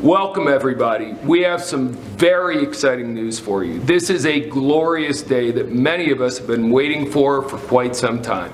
Welcome everybody. We have some very exciting news for you. This is a glorious day that many of us have been waiting for quite some time.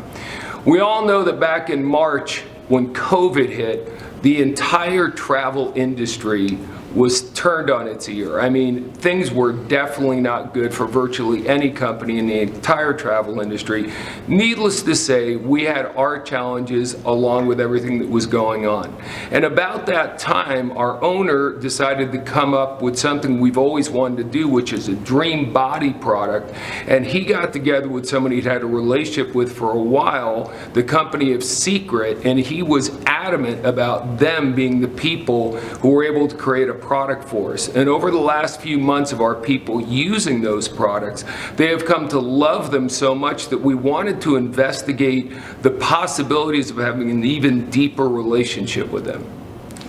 We all know that back in March when COVID hit, the entire travel industry was turned on its ear. I mean, things were definitely not good for virtually any company in the entire travel industry. Needless to say, we had our challenges along with everything that was going on. And about that time, our owner decided to come up with something we've always wanted to do, which is a dream body product. And he got together with somebody he'd had a relationship with for a while, the company of Secret, and he was adamant about them being the people who were able to create a product for us. And over the last few months of our people using those products, they have come to love them so much that we wanted to investigate the possibilities of having an even deeper relationship with them.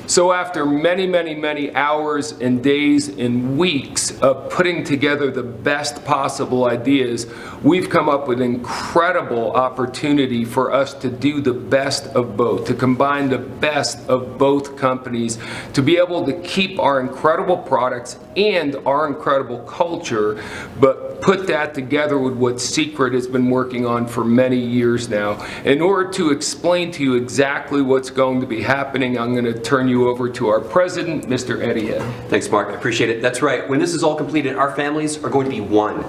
So after many hours and days and weeks of putting together the best possible ideas, we've come up with an incredible opportunity for us to do the best of both, to combine the best of both companies, to be able to keep our incredible products and our incredible culture, but put that together with what Secret has been working on for many years now. In order to explain to you exactly what's going to be happening, I'm going to turn you over to our president, Mr. Eddie Head. Thanks, Mark. I appreciate it. That's right. When this is all completed, our families are going to be one.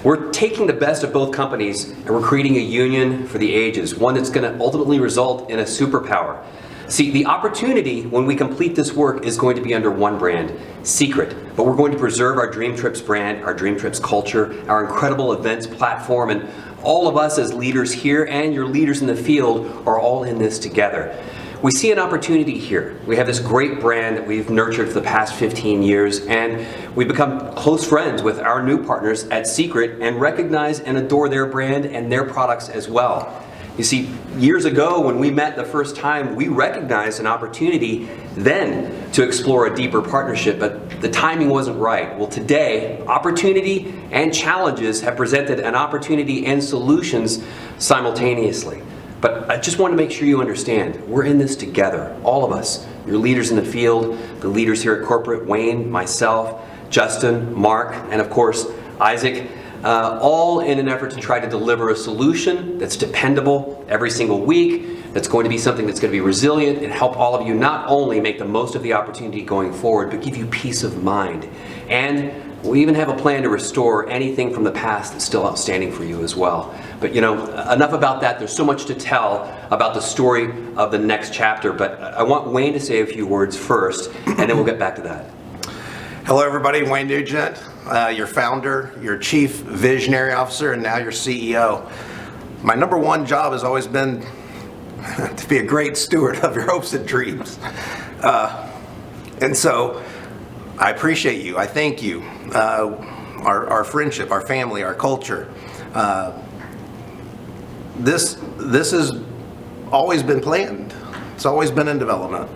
We're taking the best of both companies and we're creating a union for the ages, one that's going to ultimately result in a superpower. See, the opportunity when we complete this work is going to be under one brand, Secret, but we're going to preserve our Dream Trips brand, our Dream Trips culture, our incredible events platform, and all of us as leaders here and your leaders in the field are all in this together. We see an opportunity here. We have this great brand that we've nurtured for the past 15 years, and we've become close friends with our new partners at Secret and recognize and adore their brand and their products as well. You see, years ago when we met the first time, we recognized an opportunity then to explore a deeper partnership, but the timing wasn't right. Well, today, opportunity and challenges have presented an opportunity and solutions simultaneously. But I just want to make sure you understand, we're in this together, all of us. Your leaders in the field, the leaders here at corporate, Wayne, myself, Justin, Mark, and of course, Isaac, all in an effort to try to deliver a solution that's dependable every single week, that's going to be something that's going to be resilient and help all of you not only make the most of the opportunity going forward, but give you peace of mind. And we even have a plan to restore anything from the past that's still outstanding for you as well. But you know, enough about that. There's so much to tell about the story of the next chapter, but I want Wayne to say a few words first, and then we'll get back to that. Hello everybody, Wayne Nugent, your founder, your chief visionary officer, and now your CEO. My number one job has always been to be a great steward of your hopes and dreams. And so I appreciate you, I thank you, our friendship, our family, our culture. This has always been planned. It's always been in development.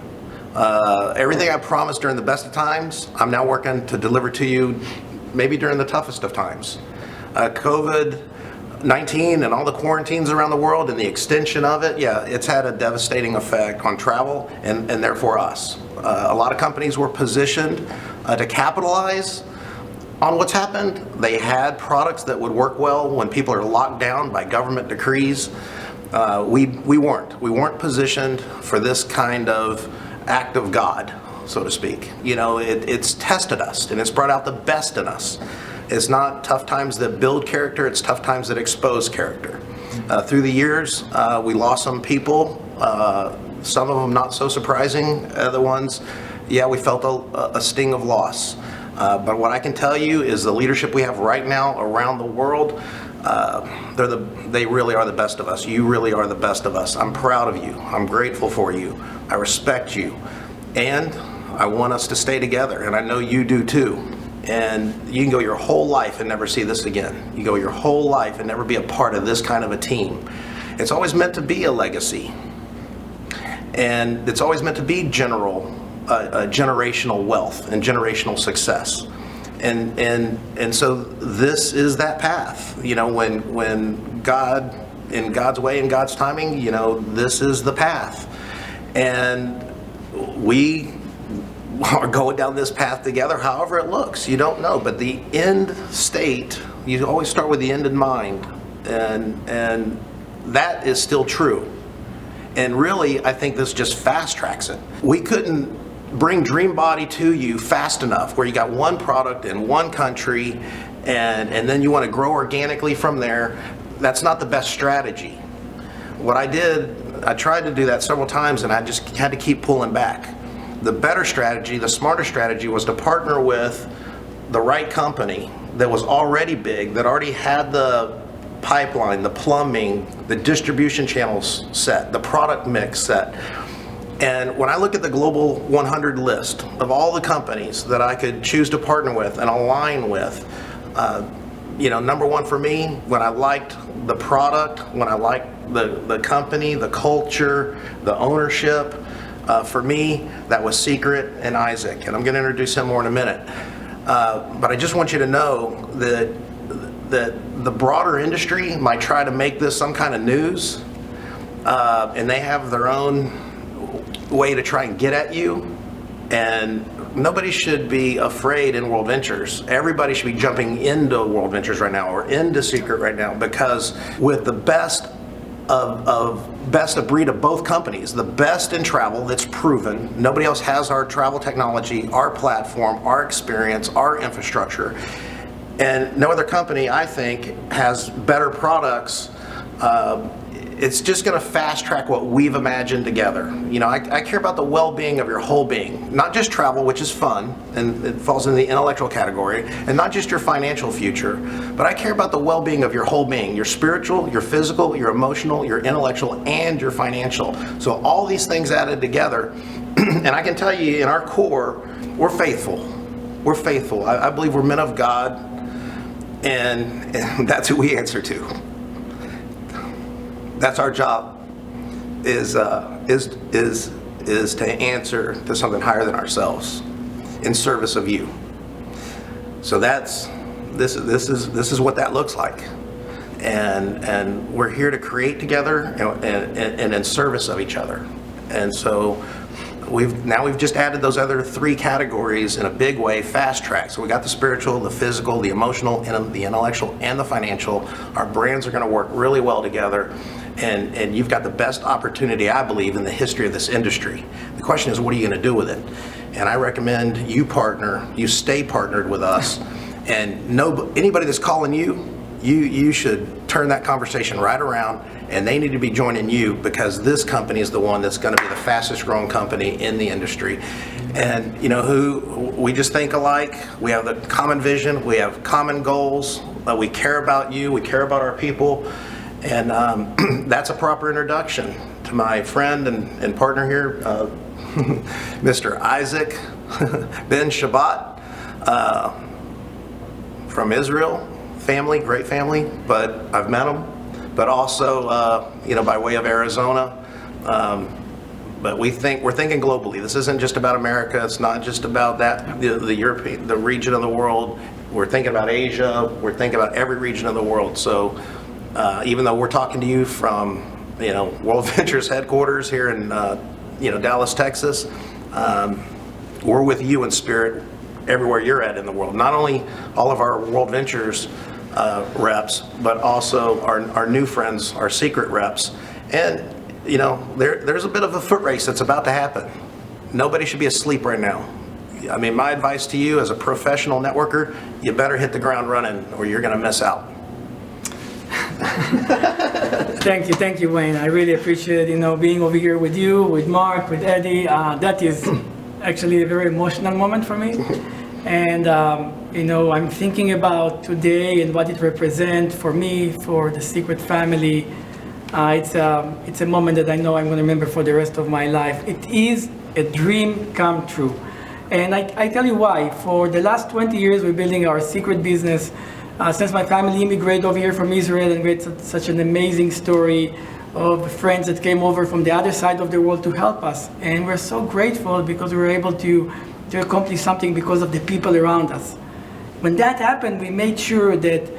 Everything I promised during the best of times, I'm now working to deliver to you maybe during the toughest of times. COVID-19 and all the quarantines around the world and the extension of it, yeah, it's had a devastating effect on travel and therefore us. A lot of companies were positioned to capitalize on what's happened. They had products that would work well when people are locked down by government decrees. We weren't positioned for this kind of act of God, so to speak. You know, it's tested us and it's brought out the best in us. It's not tough times that build character, it's tough times that expose character. Through the years, we lost some people, some of them not so surprising, other ones, yeah, we felt a sting of loss. But what I can tell you is the leadership we have right now around the world, they really are the best of us. You really are the best of us. I'm proud of you. I'm grateful for you. I respect you. And I want us to stay together, and I know you do too. And you can go your whole life and never see this again. You go your whole life and never be a part of this kind of a team. It's always meant to be a legacy. And it's always meant to be generational wealth and generational success. And so this is that path. You know, when God, in God's way, in God's timing, you know, this is the path. And we are going down this path together, however it looks. You don't know, but the end state, you always start with the end in mind, and that is still true. And really, I think this just fast tracks it. We couldn't bring DreamBody to you fast enough, where you got one product in one country, and then you want to grow organically from there. That's not the best strategy. What I did, I tried to do that several times, and I just had to keep pulling back. The better strategy, the smarter strategy, was to partner with the right company that was already big, that already had the pipeline, the plumbing, the distribution channels set, the product mix set. And when I look at the Global 100 list of all the companies that I could choose to partner with and align with, number one for me, when I liked the product, when I liked the company, the culture, the ownership, for me, that was Secret and Isaac. And I'm going to introduce him more in a minute. But I just want you to know that the broader industry might try to make this some kind of news, and they have their own way to try and get at you. And nobody should be afraid in World Ventures. Everybody should be jumping into World Ventures right now, or into Secret right now, because with the best of breed of both companies, the best in travel that's proven, nobody else has our travel technology, our platform, our experience, our infrastructure. And no other company, I think, has better products. It's just going to fast track what we've imagined together. I care about the well-being of your whole being, not just travel, which is fun, and it falls in the intellectual category, and not just your financial future, but I care about the well-being of your whole being, your spiritual, your physical, your emotional, your intellectual, and your financial. So all these things added together, and I can tell you, in our core, we're faithful. We're faithful. I believe we're men of God, and that's who we answer to. That's our job, is to answer to something higher than ourselves, in service of you. So this is what that looks like, and we're here to create together and in service of each other. And so we've just added those other three categories in a big way, fast track. So we got the spiritual, the physical, the emotional, and the intellectual, and the financial. Our brands are going to work really well together. And you've got the best opportunity, I believe, in the history of this industry. The question is, what are you going to do with it? And I recommend you stay partnered with us. And anybody that's calling you should turn that conversation right around, and they need to be joining you, because this company is the one that's going to be the fastest growing company in the industry. And we just think alike. We have the common vision. We have common goals. We care about you. We care about our people. And that's a proper introduction to my friend and partner here, Mr. Isaac Ben Shabbat, from Israel. Family, great family, but I've met him. But also, by way of Arizona. But we're thinking globally. This isn't just about America. It's not just about the European, the region of the world. We're thinking about Asia. We're thinking about every region of the world. So. Even though we're talking to you from, World Ventures headquarters here in, Dallas, Texas, we're with you in spirit everywhere you're at in the world. Not only all of our World Ventures reps, but also our new friends, our Secret reps. And, there's a bit of a foot race that's about to happen. Nobody should be asleep right now. I mean, my advice to you as a professional networker, you better hit the ground running, or you're going to miss out. Thank you, Wayne. I really appreciate being over here with you, with Mark, with Eddie. That is actually a very emotional moment for me, and I'm thinking about today and what it represents for me, for the Secret family. It's a moment that I know I'm going to remember for the rest of my life. It is a dream come true, and I tell you why. For the last 20 years, we're building our Secret business. Since my family immigrated over here from Israel, and we had such an amazing story of friends that came over from the other side of the world to help us. And we're so grateful because we were able to accomplish something because of the people around us. When that happened, we made sure that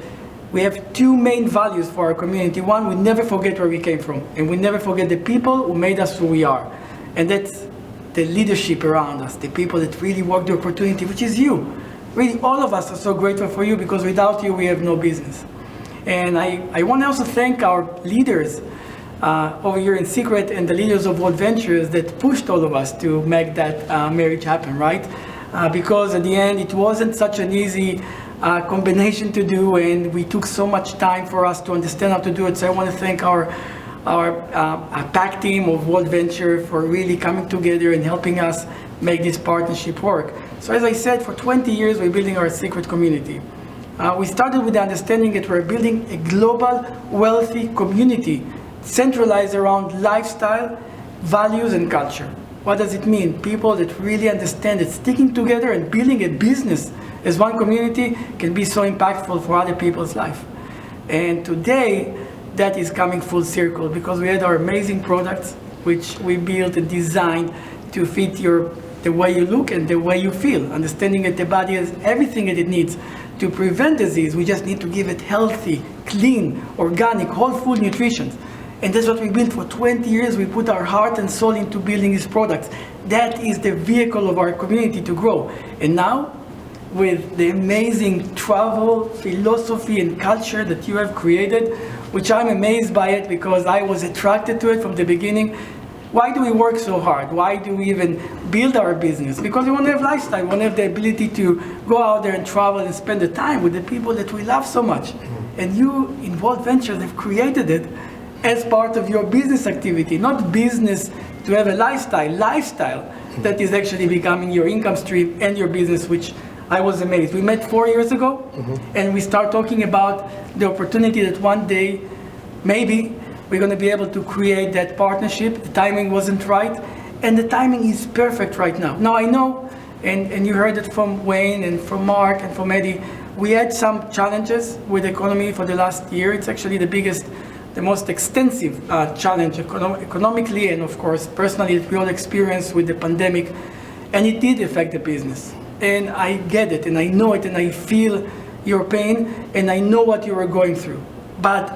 we have two main values for our community. One, we never forget where we came from, and we never forget the people who made us who we are. And that's the leadership around us, the people that really work the opportunity, which is you. Really, all of us are so grateful for you, because without you, we have no business. And I want to also thank our leaders over here in Secret, and the leaders of World Ventures that pushed all of us to make that marriage happen, right? Because at the end, it wasn't such an easy combination to do, and we took so much time for us to understand how to do it. So I want to thank our PAC team of World Venture for really coming together and helping us make this partnership work. So as I said, for 20 years, we're building our Secret community. We started with the understanding that we're building a global, wealthy community centralized around lifestyle, values, and culture. What does it mean? People that really understand that sticking together and building a business as one community can be so impactful for other people's life. And today, that is coming full circle, because we had our amazing products, which we built and designed to fit the way you look and the way you feel, understanding that the body has everything that it needs to prevent disease. We just need to give it healthy, clean, organic, whole food nutrition. And that's what we built for 20 years. We put our heart and soul into building these products. That is the vehicle of our community to grow. And now, with the amazing travel, philosophy, and culture that you have created, which I'm amazed by it, because I was attracted to it from the beginning. Why do we work so hard? Why do we even build our business? Because we want to have lifestyle. We want to have the ability to go out there and travel and spend the time with the people that we love so much. And you, in World Ventures, have created it as part of your business activity, not business to have a lifestyle that is actually becoming your income stream and your business, which I was amazed. We met 4 years ago, and we start talking about the opportunity that one day, maybe, we're going to be able to create that partnership. The timing wasn't right, and the timing is perfect right now. Now I know, and you heard it from Wayne and from Mark and from Eddie, we had some challenges with the economy for the last year. It's actually the most extensive challenge economically, and of course personally, that we all experienced with the pandemic, and it did affect the business. And I get it, and I know it, and I feel your pain, and I know what you are going through. But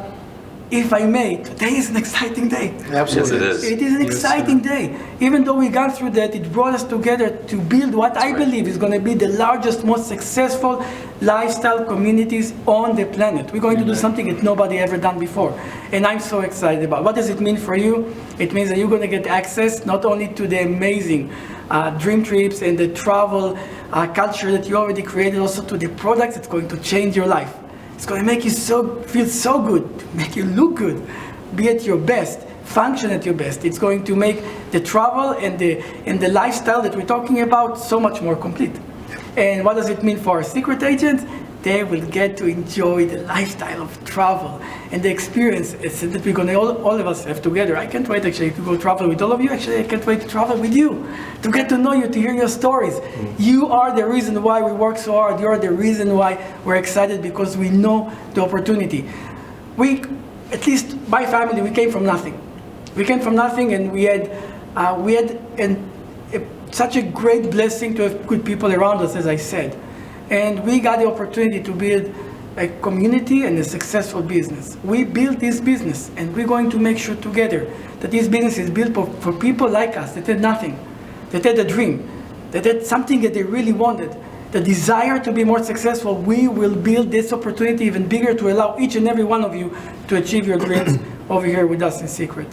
if I may, today is an exciting day. Absolutely. Yes, it is. It is an exciting day. Even though we got through that, it brought us together to build what I believe is going to be the largest, most successful lifestyle communities on the planet. We're going to do something that nobody ever done before. And I'm so excited about it. What does it mean for you? It means that you're going to get access not only to the amazing dream trips and the travel culture that you already created, also to the products that's going to change your life. It's going to make you feel so good, make you look good, be at your best, function at your best. It's going to make the travel and the lifestyle that we're talking about so much more complete. And what does it mean for our secret agents? They will get to enjoy the lifestyle of travel and the experience that we're going to all of us have together. I can't wait actually to go travel with all of you. Actually, I can't wait to travel with you, to get to know you, to hear your stories. You are the reason why we work so hard. You are the reason why we're excited, because we know the opportunity. We, at least my family, we came from nothing. We came from nothing, and we had such a great blessing to have good people around us, as I said. And we got the opportunity to build a community and a successful business. We built this business, and we're going to make sure together that this business is built for people like us that had nothing, that had a dream, that had something that they really wanted, the desire to be more successful. We will build this opportunity even bigger to allow each and every one of you to achieve your dreams over here with us in secret.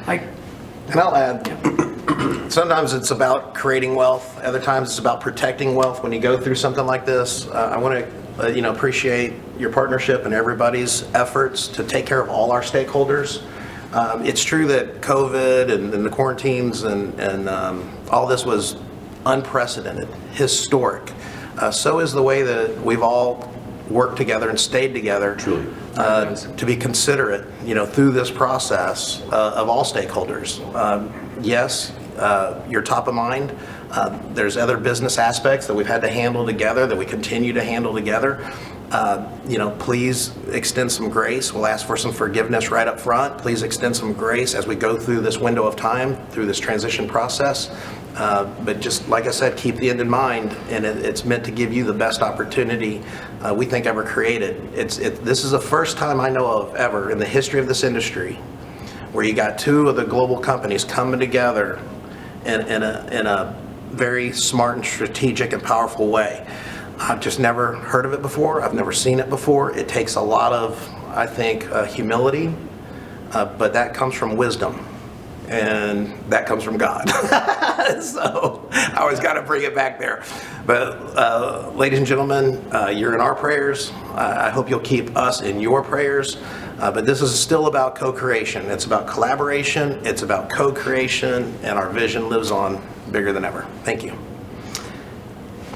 And I'll add, sometimes it's about creating wealth. Other times it's about protecting wealth. When you go through something like this, I want to appreciate your partnership and everybody's efforts to take care of all our stakeholders. It's true that COVID and the quarantines and all this was unprecedented, historic. So is the way that we've all worked together and stayed together. Truly. To be considerate, through this process of all stakeholders. Yes, you're top of mind. There's other business aspects that we've had to handle together, that we continue to handle together. Please extend some grace. We'll ask for some forgiveness right up front. Please extend some grace as we go through this window of time, through this transition process. But just like I said, keep the end in mind, and it's meant to give you the best opportunity we think ever created. This is the first time I know of ever in the history of this industry where you got two of the global companies coming together in a very smart and strategic and powerful way. I've just never heard of it before. I've never seen it before. It takes a lot of, I think, humility, but that comes from wisdom, and that comes from God. So I always got to bring it back there. But ladies and gentlemen, you're in our prayers. I hope you'll keep us in your prayers. But this is still about co-creation. It's about collaboration. It's about co-creation, and our vision lives on bigger than ever. Thank you.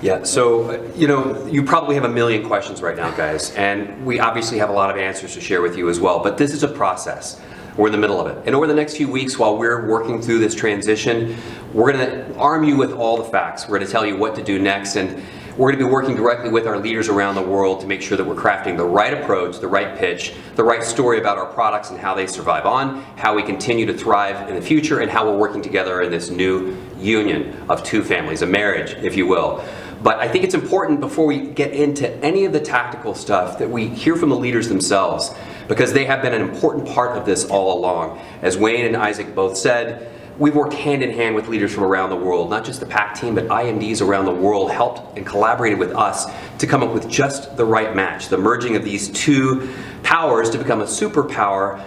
Yeah, so, you probably have a million questions right now, guys, and we obviously have a lot of answers to share with you as well, but this is a process. We're in the middle of it. And over the next few weeks, while we're working through this transition, we're going to arm you with all the facts. We're going to tell you what to do next, and we're going to be working directly with our leaders around the world to make sure that we're crafting the right approach, the right pitch, the right story about our products and how they survive on, how we continue to thrive in the future, and how we're working together in this new union of two families, a marriage, if you will. But I think it's important before we get into any of the tactical stuff that we hear from the leaders themselves, because they have been an important part of this all along. As Wayne and Isaac both said, we've worked hand in hand with leaders from around the world, not just the PAC team, but IMDs around the world helped and collaborated with us to come up with just the right match, the merging of these two powers to become a superpower,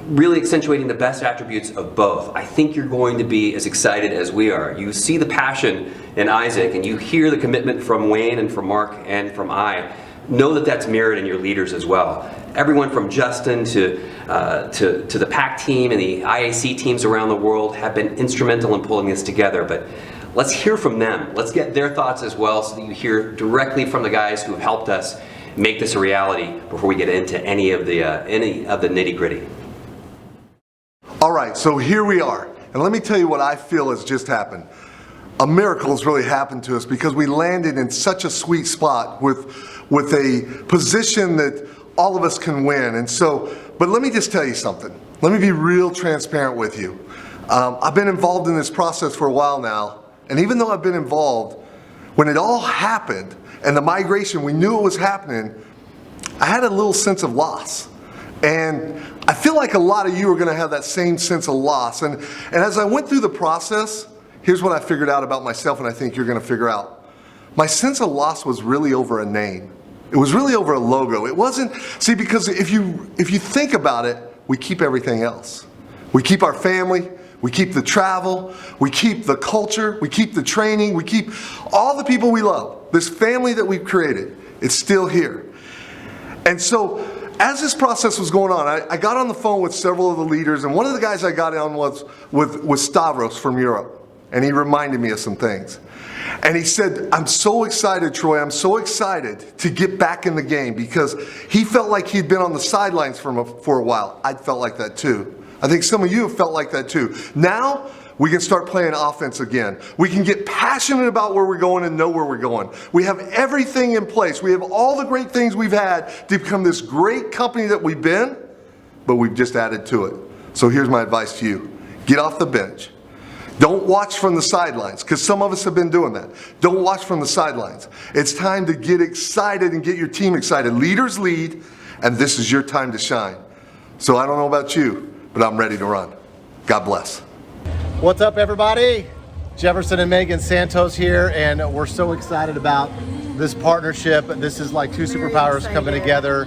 really accentuating the best attributes of both. I think you're going to be as excited as we are. You see the passion in Isaac, and you hear the commitment from Wayne and from Mark and from I. Know that that's mirrored in your leaders as well. Everyone from Justin to the PAC team and the IAC teams around the world have been instrumental in pulling this together, but let's hear from them. Let's get their thoughts as well so that you hear directly from the guys who have helped us make this a reality before we get into any of the nitty-gritty. All right, so here we are, and let me tell you what I feel has just happened. A miracle has really happened to us because we landed in such a sweet spot with a position that all of us can win. And so, but let me just tell you something. Let me be real transparent with you. I've been involved in this process for a while now, and even though I've been involved, when it all happened and the migration, we knew it was happening, I had a little sense of loss. And I feel like a lot of you are going to have that same sense of loss. And as I went through the process, here's what I figured out about myself, and I think you're going to figure out. My sense of loss was really over a name. It was really over a logo. It wasn't, see, because if you think about it, we keep everything else. We keep our family, we keep the travel, we keep the culture, we keep the training, we keep all the people we love. This family that we've created, it's still here. And so, as this process was going on, I got on the phone with several of the leaders, and one of the guys I got on was Stavros from Europe, and he reminded me of some things. And he said, I'm so excited, Troy, I'm so excited to get back in the game, because he felt like he'd been on the sidelines for a while. I felt like that too. I think some of you have felt like that too. Now, we can start playing offense again. We can get passionate about where we're going and know where we're going. We have everything in place. We have all the great things we've had to become this great company that we've been, but we've just added to it. So here's my advice to you. Get off the bench. Don't watch from the sidelines, because some of us have been doing that. Don't watch from the sidelines. It's time to get excited and get your team excited. Leaders lead, and this is your time to shine. So I don't know about you, but I'm ready to run. God bless. What's up, everybody? Jefferson and Megan Santos here, and we're so excited about this partnership. This is like two superpowers coming together.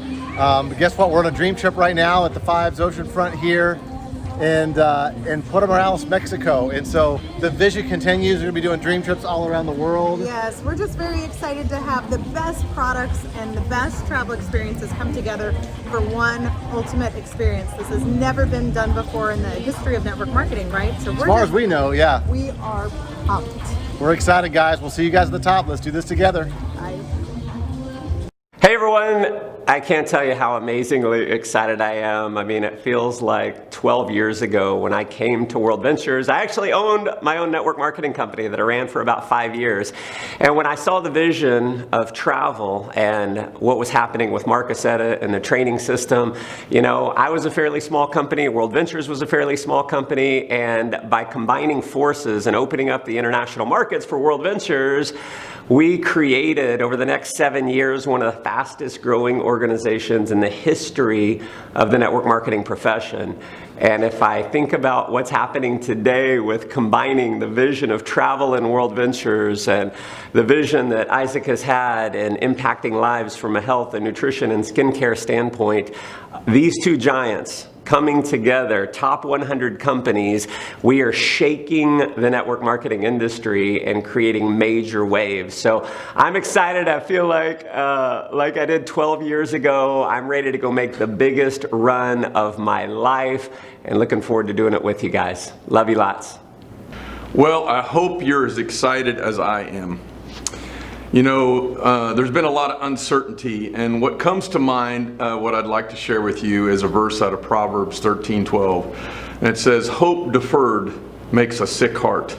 Guess what? We're on a dream trip right now at the Fives Oceanfront here in Puerto Morales, Mexico. And so the vision continues. We're going to be doing dream trips all around the world. Yes, we're just very excited to have the best products and the best travel experiences come together for one ultimate experience. This has never been done before in the history of network marketing, right? So as far as we know, yeah. We are pumped. We're excited, guys. We'll see you guys at the top. Let's do this together. Bye. Hey everyone, I can't tell you how amazingly excited I am. I mean, it feels like 12 years ago when I came to World Ventures. I actually owned my own network marketing company that I ran for about 5 years. And when I saw the vision of travel and what was happening with Marcus Edit and the training system, you know, I was a fairly small company, World Ventures was a fairly small company, and by combining forces and opening up the international markets for World Ventures, we created, over the next 7 years, one of the fastest growing organizations in the history of the network marketing profession. And if I think about what's happening today with combining the vision of travel and world ventures and the vision that Isaac has had in impacting lives from a health and nutrition and skincare standpoint, these two giants coming together, top 100 companies, we are shaking the network marketing industry and creating major waves. So I'm excited. I feel like I did 12 years ago. I'm ready to go make the biggest run of my life and looking forward to doing it with you guys. Love you lots. Well, I hope you're as excited as I am. You know, there's been a lot of uncertainty, and what comes to mind, what I'd like to share with you is a verse out of Proverbs 13:12, and it says, "Hope deferred makes a sick heart."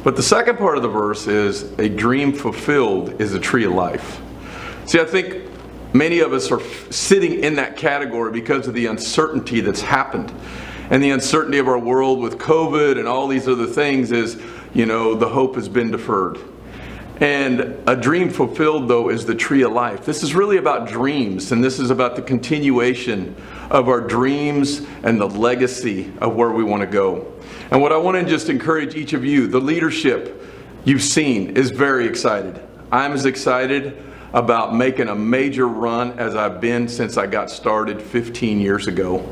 But the second part of the verse is, "A dream fulfilled is a tree of life." See, I think many of us are sitting in that category because of the uncertainty that's happened. And the uncertainty of our world with COVID and all these other things is, you know, the hope has been deferred. And a dream fulfilled, though, is the tree of life. This is really about dreams, and this is about the continuation of our dreams and the legacy of where we want to go. And what I want to just encourage each of you, the leadership you've seen is very excited. I'm as excited about making a major run as I've been since I got started 15 years ago.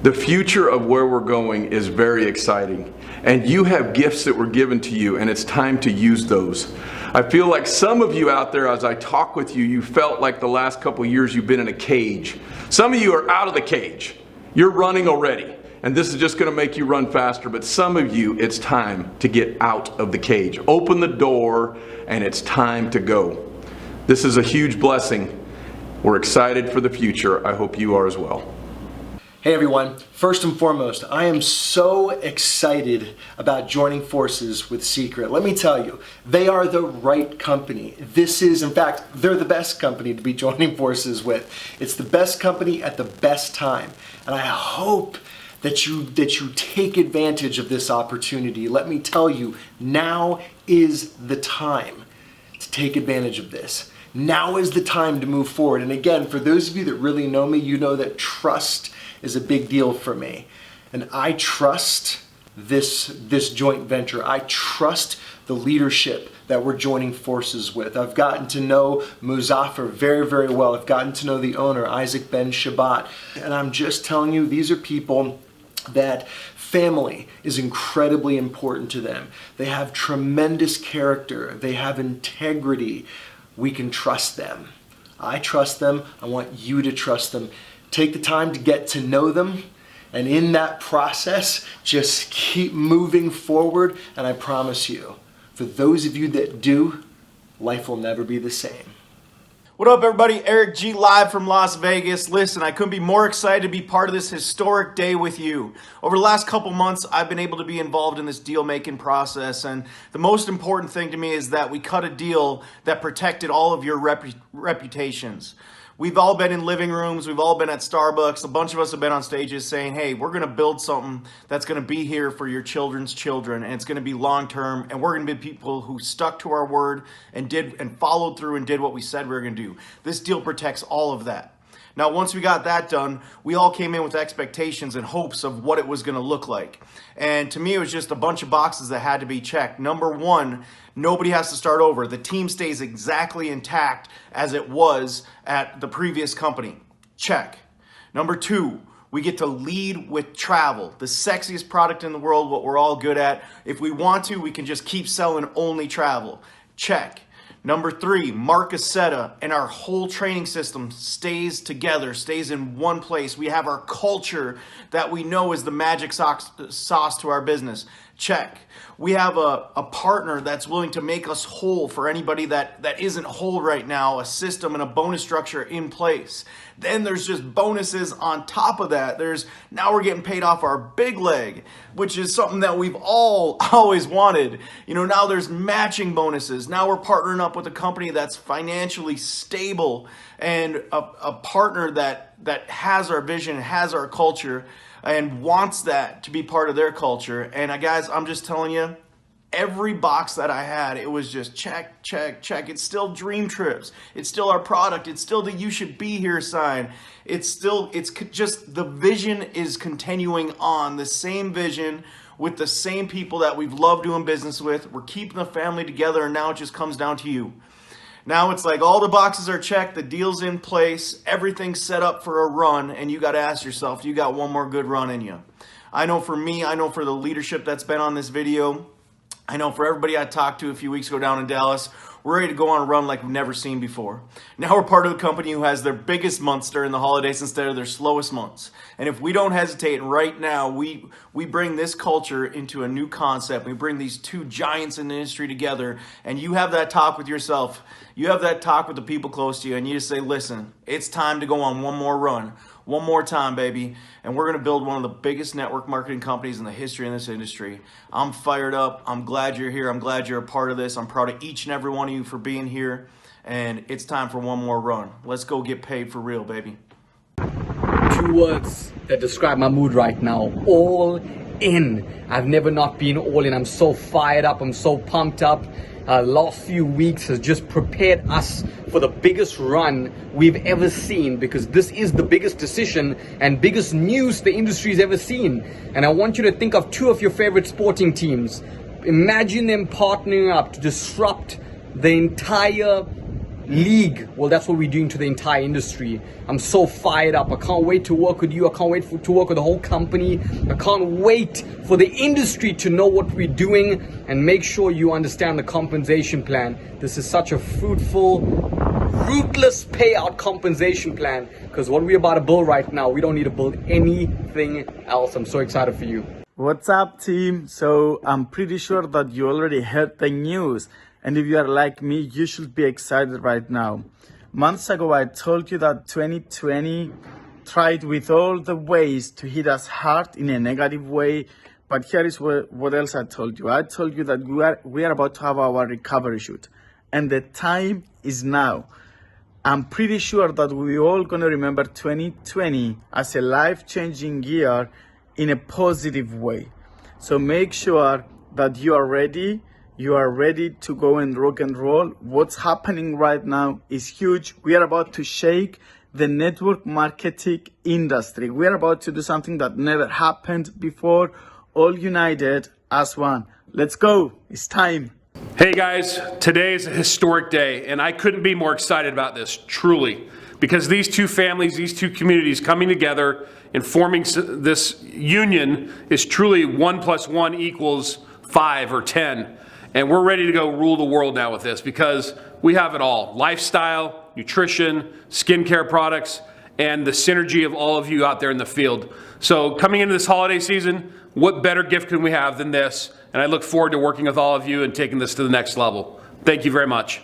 The future of where we're going is very exciting. And you have gifts that were given to you, and it's time to use those. I feel like some of you out there, as I talk with you, you felt like the last couple of years you've been in a cage. Some of you are out of the cage. You're running already, and this is just going to make you run faster. But some of you, it's time to get out of the cage. Open the door, and it's time to go. This is a huge blessing. We're excited for the future. I hope you are as well. Hey everyone, first and foremost, I am so excited about joining forces with Secret. Let me tell you, they are the right company. This is, in fact, they're the best company to be joining forces with. It's the best company at the best time. And I hope that you take advantage of this opportunity. Let me tell you, now is the time to take advantage of this. Now is the time to move forward. And again, for those of you that really know me, you know that trust is a big deal for me. And I trust this joint venture. I trust the leadership that we're joining forces with. I've gotten to know Muzaffar very, very well. I've gotten to know the owner, Isaac Ben Shabbat. And I'm just telling you, these are people that family is incredibly important to them. They have tremendous character. They have integrity. We can trust them. I trust them. I want you to trust them. Take the time to get to know them, and in that process, just keep moving forward, and I promise you, for those of you that do, life will never be the same. What up, everybody? Eric G live from Las Vegas. Listen, I couldn't be more excited to be part of this historic day with you. Over the last couple months, I've been able to be involved in this deal-making process, and the most important thing to me is that we cut a deal that protected all of your reputations. We've all been in living rooms, we've all been at Starbucks, a bunch of us have been on stages saying, hey, we're gonna build something that's gonna be here for your children's children, and it's gonna be long-term, and we're gonna be people who stuck to our word and followed through and did what we said we were gonna do. This deal protects all of that. Now, once we got that done, we all came in with expectations and hopes of what it was gonna look like. And to me, it was just a bunch of boxes that had to be checked. Number one, nobody has to start over. The team stays exactly intact as it was at the previous company. Check. Number two, we get to lead with travel, the sexiest product in the world, what we're all good at. If we want to, we can just keep selling only travel. Check. Number three, Mark Aceta and our whole training system stays together, stays in one place. We have our culture that we know is the magic sauce to our business. Check. We have a partner that's willing to make us whole for anybody that isn't whole right now, a system and a bonus structure in place. Then there's just bonuses on top of that. Now we're getting paid off our big leg, which is something that we've all always wanted. You know, now there's matching bonuses. Now we're partnering up with a company that's financially stable and a partner that has our vision, has our culture, and wants that to be part of their culture. And guys, I'm just telling you, every box that I had, it was just check, check, check. It's still Dream Trips. It's still our product. It's still the You Should Be Here sign. It's just the vision is continuing on, the same vision with the same people that we've loved doing business with. We're keeping the family together, and now it just comes down to you. Now it's like all the boxes are checked, the deal's in place, everything's set up for a run, and you got to ask yourself, you got one more good run in you. I know for me, I know for the leadership that's been on this video, I know for everybody I talked to a few weeks ago down in Dallas, we're ready to go on a run like we've never seen before. Now we're part of the company who has their biggest months during the holidays instead of their slowest months. And if we don't hesitate, right now, we bring this culture into a new concept. We bring these two giants in the industry together, and you have that talk with yourself. You have that talk with the people close to you, and you just say, listen, it's time to go on one more run. One more time, baby, and we're going to build one of the biggest network marketing companies in the history of this industry. I'm fired up. I'm glad you're here. I'm glad you're a part of this. I'm proud of each and every one of you for being here, and it's time for one more run. Let's go get paid for real, baby. 2 words that describe my mood right now: all in. I've never not been all in. I'm so fired up. I'm so pumped up. Last few weeks has just prepared us for the biggest run we've ever seen, because this is the biggest decision and biggest news the industry's ever seen. And I want you to think of 2 of your favorite sporting teams. Imagine them partnering up to disrupt the entire league. Well, that's what we're doing to the entire industry. I'm so fired up. I can't wait to work with you. I can't wait to work with the whole company. I can't wait for the industry to know what we're doing, and make sure you understand the compensation plan. This is such a fruitful, ruthless payout compensation plan, because what we're about to build right now, we don't need to build anything else. I'm so excited for you. What's up, team? So I'm pretty sure that you already heard the news. And if you are like me, you should be excited right now. Months ago, I told you that 2020 tried with all the ways to hit us hard in a negative way. But here is what else I told you. I told you that we are about to have our recovery shoot. And the time is now. I'm pretty sure that we're all going to remember 2020 as a life-changing year in a positive way. So make sure that you are ready. You are ready to go and rock and roll. What's happening right now is huge. We are about to shake the network marketing industry. We are about to do something that never happened before, all united as one. Let's go. It's time. Hey guys, today is a historic day, and I couldn't be more excited about this, truly, because these 2 families, these 2 communities coming together and forming this union is truly 1 + 1 = 5 or 10. And we're ready to go rule the world now with this, because we have it all: lifestyle, nutrition, skincare products, and the synergy of all of you out there in the field. So coming into this holiday season, what better gift can we have than this? And I look forward to working with all of you and taking this to the next level. Thank you very much.